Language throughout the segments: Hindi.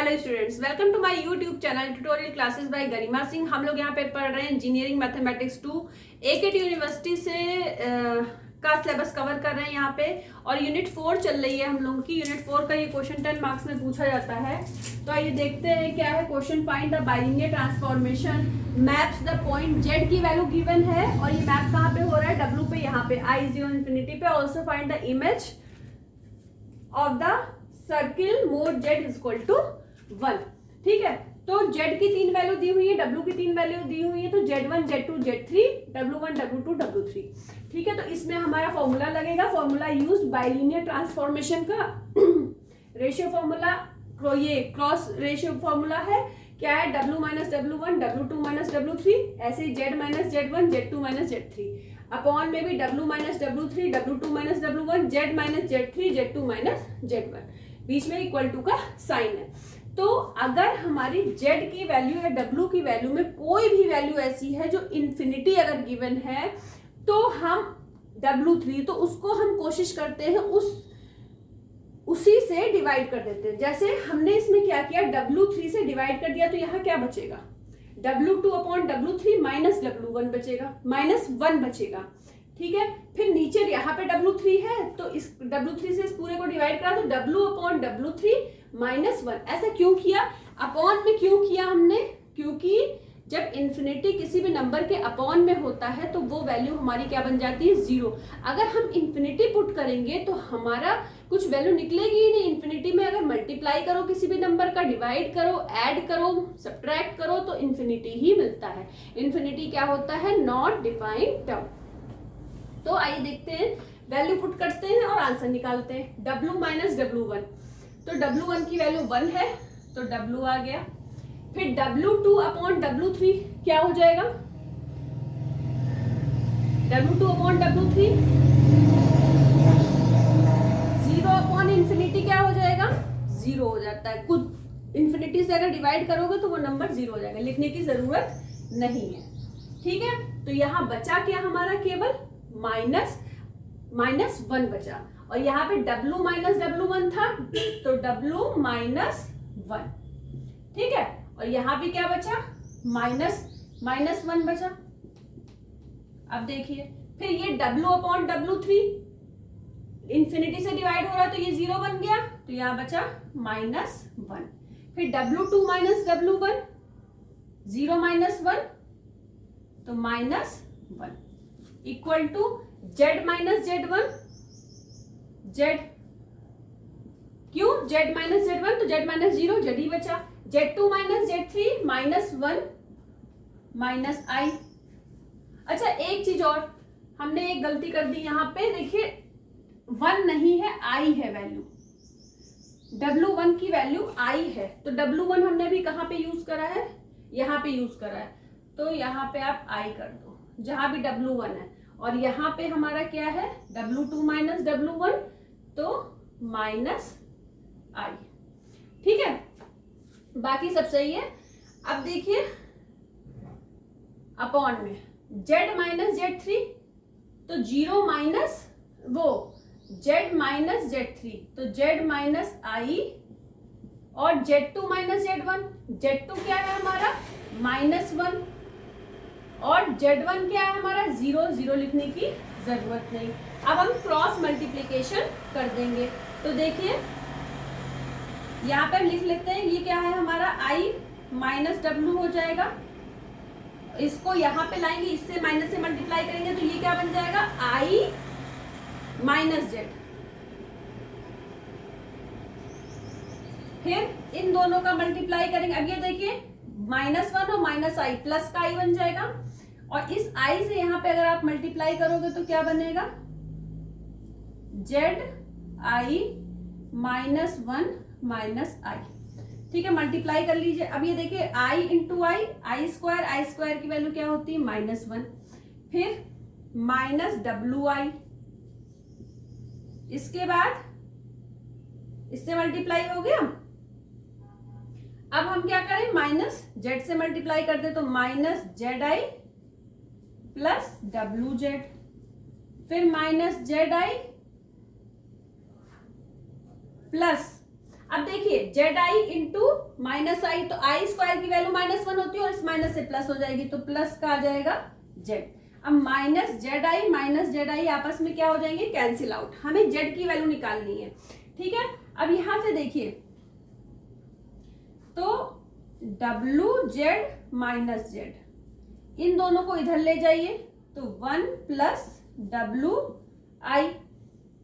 Hello students, welcome to my YouTube channel tutorial classes by Garima Singh. हम लोग यहाँ पे पढ़ रहे हैं इंजीनियरिंग मैथमेटिक्स 2 एकेटी यूनिवर्सिटी से का सिलेबस कवर कर रहे हैं यहाँ पे। और यूनिट 4 चल रही है हम लोगों की। यूनिट 4 का ये क्वेश्चन 10 मार्क्स में पूछा जाता है। तो आइए देखते हैं क्या है question. Find the bilinear transformation maps the point Z की वैल्यू गिवन है और ये मैप कहाँ पे हो रहा है, डब्ल्यू पे, यहाँ पे आई जीरो इन्फिनिटी पे। Also find the image of the circle mod Z is equal to 1। ठीक है, तो जेड की 3 वैल्यू दी हुई है, डब्ल्यू की 3 वैल्यू दी हुई है, तो Z1 Z2 Z3, W1 W2 W3। ठीक है, तो इसमें हमारा फॉर्मूला लगेगा। फॉर्मूला यूज बाइलिनियर ट्रांसफॉर्मेशन का रेशियो फॉर्मूला, ये क्रॉस रेशियो फॉर्मूला है। क्या है, W minus W1 W2 minus W3, ऐसे ही Z minus Z1 Z2 minus Z3 upon में भी W minus W3 W2 minus W1 Z minus Z3 Z2 minus Z1, बीच में इक्वल टू का साइन है। तो अगर हमारी Z की वैल्यू या W की वैल्यू में कोई भी वैल्यू ऐसी है जो इन्फिनिटी अगर गिवन है, तो हम W3, तो उसको हम कोशिश करते हैं उसी से डिवाइड कर देते हैं। जैसे हमने इसमें क्या किया, W3 से डिवाइड कर दिया, तो यहाँ क्या बचेगा, W2 upon W3 minus W1 बचेगा, -1 बचेगा। ठीक है, फिर नीचे यहाँ पे W3 है, तो इस W3 से इस पूरे को डिवाइड करा तो W अपॉन W3 -1। ऐसा क्यों किया, अपॉन में क्यों किया हमने, क्योंकि जब इन्फिनिटी किसी भी नंबर के अपॉन में होता है तो वो वैल्यू हमारी क्या बन जाती है, 0। अगर हम इन्फिनिटी पुट करेंगे तो हमारा कुछ वैल्यू निकलेगी ही नहीं। इन्फिनिटी में अगर मल्टीप्लाई करो किसी भी नंबर का, डिवाइड करो, ऐड करो, सब्ट्रैक्ट करो, तो इन्फिनिटी ही मिलता है। इन्फिनिटी क्या होता है, नॉट डिफाइंड टर्म। तो आइए देखते हैं, वैल्यू पुट करते हैं और आंसर निकालते हैं। W माइनस W1, तो W1 की वैल्यू 1 है, तो W आ गया। फिर W2 अपॉन W3 क्या हो जाएगा, W2 upon W3 0 upon infinity क्या हो जाएगा, 0 हो जाता है। कुछ इन्फिनिटी से अगर डिवाइड करोगे तो वो नंबर 0 हो जाएगा, लिखने की जरूरत नहीं है। ठीक है, तो यहाँ बचा क्या हमारा, केवल -1 बचा, और यहाँ पे W माइनस W1 था, तो W -1। ठीक है, और यहाँ भी क्या बचा, -1 बचा। अब देखिए, फिर ये W अपॉन W3 इन्फिनिटी से डिवाइड हो रहा है तो ये 0 बन गया, तो यहाँ बचा -1। फिर W2 माइनस W1 0 -1, तो -1 equal to Z minus Z1, Z क्यों, Z माइनस Z1, तो Z माइनस 0, Z ही बचा। Z2 minus Z3 -1 minus I। अच्छा, एक चीज और, हमने एक गलती कर दी यहाँ पे, देखिए 1 नहीं है, I है वैल्यू। W1 की वैल्यू I है, तो W1 हमने भी कहाँ पे यूज करा है, यहाँ पे यूज करा है, तो यहाँ पे आप I कर दो जहां भी W1 है। और यहाँ पे हमारा क्या है, W2 माइनस W1, तो -I। ठीक है, बाकी सब सही है। अब देखिए अपॉन में Z माइनस Z3, तो 0 माइनस वो Z माइनस Z3, तो Z माइनस I, और Z2 माइनस Z1, Z2 क्या है हमारा, -1, और Z1 क्या है हमारा, 0 लिखने की जरूरत नहीं। अब हम क्रॉस मल्टीप्लीकेशन कर देंगे, तो देखिए यहाँ पे हम लिख लेते हैं, ये क्या है हमारा, I माइनस W हो जाएगा। इसको यहाँ पे लाएंगे, इससे माइनस से मल्टीप्लाई करेंगे, तो ये क्या बन जाएगा, I माइनस Z। फिर इन दोनों का मल्टीप्लाई करेंगे, अब ये देखिए -1 और -I प्लस का I बन जाएगा, और इस I से यहाँ पे अगर आप मल्टीप्लाई करोगे तो क्या बनेगा, Z I -1 माइनस I। ठीक है, मल्टीप्लाई कर लीजिए। अब ये देखिए I इंटू I स्क्वायर की वैल्यू क्या होती है, -1। फिर -WI, इसके बाद इससे मल्टीप्लाई हो गया। अब हम क्या करें, -Z से मल्टीप्लाई कर दे, तो -ZI प्लस WZ, फिर -ZI प्लस अब देखिए जेड आई इंटू माइनस आई, तो आई स्क्वायर की वैल्यू -1 होती है और इस माइनस से प्लस हो जाएगी, तो प्लस का आ जाएगा जेड। अब माइनस जेड आई आपस में क्या हो जाएंगे, कैंसिल आउट। हमें जेड की वैल्यू निकालनी है, ठीक है। अब यहां से देखिए तो डब्लू जेड माइनस जेड, इन दोनों को इधर ले जाइए, तो 1 प्लस डब्लू आई,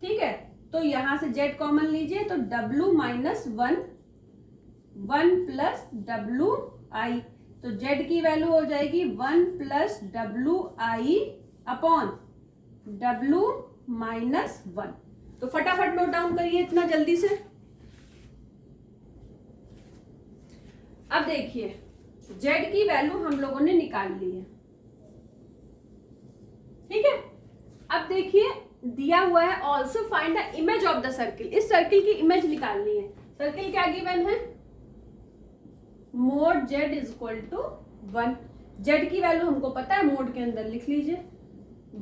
ठीक है। तो यहां से जेड कॉमन लीजिए, तो डब्लू माइनस 1 प्लस डब्लू आई, तो जेड की वैल्यू हो जाएगी 1 प्लस डब्लू आई अपॉन डब्लू माइनस 1। तो फटाफट नोट डाउन करिए इतना जल्दी से। अब देखिए जेड की वैल्यू हम लोगों ने निकाल ली है, ठीक है। अब देखिए दिया हुआ है also find the image of the circle, इस सर्किल की इमेज निकालनी है। सर्किल क्या गिवन है, mod Z is equal to 1। जेड की वैल्यू हमको पता है, मोड के अंदर लिख लीजिए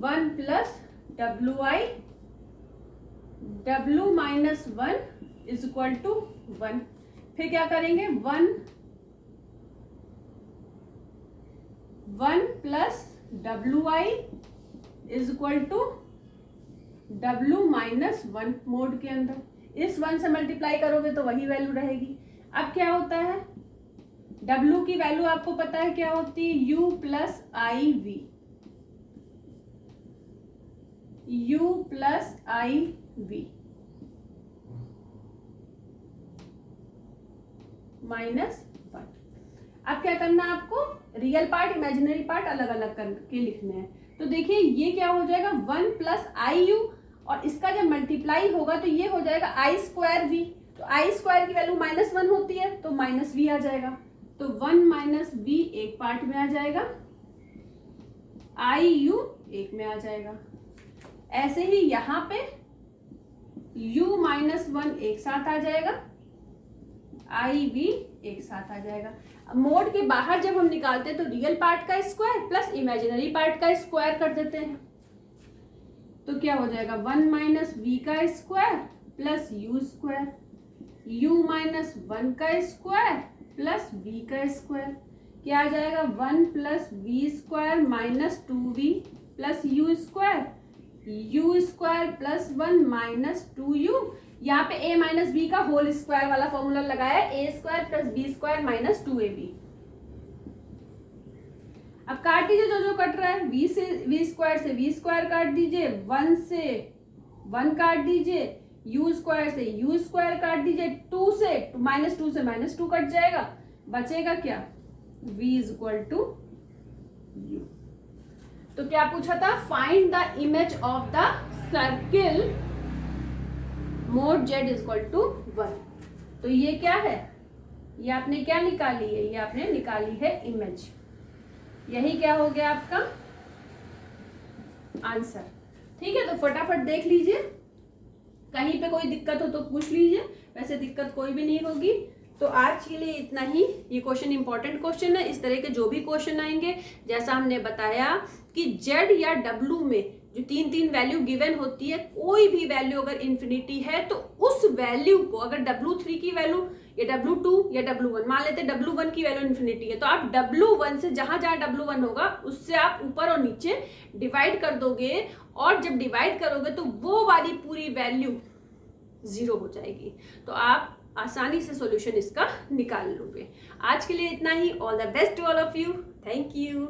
1 plus W I, W minus 1 is equal to 1। फिर क्या करेंगे, 1 plus W I is equal to W minus 1 mod के अंदर, इस 1 से मल्टीप्लाई करोगे तो वही वैल्यू रहेगी। अब क्या होता है, W की वैल्यू आपको पता है क्या होती है, U plus I V, U plus I V minus 1। अब क्या करना है आपको, रियल पार्ट इमेजिनरी पार्ट अलग अलग करके लिखने हैं। तो देखिए ये क्या हो जाएगा 1 प्लस आई यू, और इसका जब मल्टीप्लाई होगा तो ये हो जाएगा आई स्क्वायर वी, तो आई स्क्वायर की वैल्यू -1 होती है तो माइनस वी आ जाएगा, तो 1 माइनस वी एक पार्ट में आ जाएगा, आई यू एक में आ जाएगा। ऐसे ही यहां पे u माइनस 1 एक साथ आ जाएगा, आई वी एक साथ आ जाएगा। मोड के बाहर जब हम निकालते हैं तो रियल पार्ट का स्क्वायर प्लस इमेजिनरी पार्ट का स्क्वायर कर देते हैं, तो क्या हो जाएगा 1 माइनस वी का square plus U square, u minus 1 का स्क्वायर प्लस v का स्क्वायर, क्या आ जाएगा 1 plus V square minus 2v plus U square, U square plus 1 minus 2u। यहाँ पे a माइनस बी का होल स्क्वायर वाला फॉर्मूला लगाया, a square plus B square minus 2ab। अब काट दीजिए जो जो कट रहा है, v से v स्क्वायर से v स्क्वायर काट दीजिए, 1 से 1 काट दीजिए, u स्क्वायर से u स्क्वायर काट दीजिए, 2 से -2 कट जाएगा, बचेगा क्या, v is equal to u। तो क्या पूछा था, find the image of the circle mod Z is equal to 1। तो ये क्या है, ये आपने क्या निकाली है, ये आपने निकाली है इमेज। यही क्या हो गया आपका आंसर, ठीक है। तो फटाफट देख लीजिए, कहीं पे कोई दिक्कत हो तो पूछ लीजिए, वैसे दिक्कत कोई भी नहीं होगी। तो आज के लिए इतना ही। ये क्वेश्चन इंपॉर्टेंट क्वेश्चन है, इस तरह के जो भी क्वेश्चन आएंगे, जैसा हमने बताया कि जेड या डब्लू में जो 3 वैल्यू गिवन होती है, कोई भी वैल्यू अगर इन्फिनिटी है तो उस वैल्यू को, अगर W3 की वैल्यू या W2 या W1, मान लेते हैं W1 की वैल्यू इन्फिनिटी है, तो आप W1 से जहां जहां W1 होगा उससे आप ऊपर और नीचे डिवाइड कर दोगे, और जब डिवाइड करोगे तो वो वाली पूरी वैल्यू 0 हो जाएगी, तो आप आसानी से सॉल्यूशन इसका निकाल लोगे। आज के लिए इतना ही। All the best to all of you, thank you.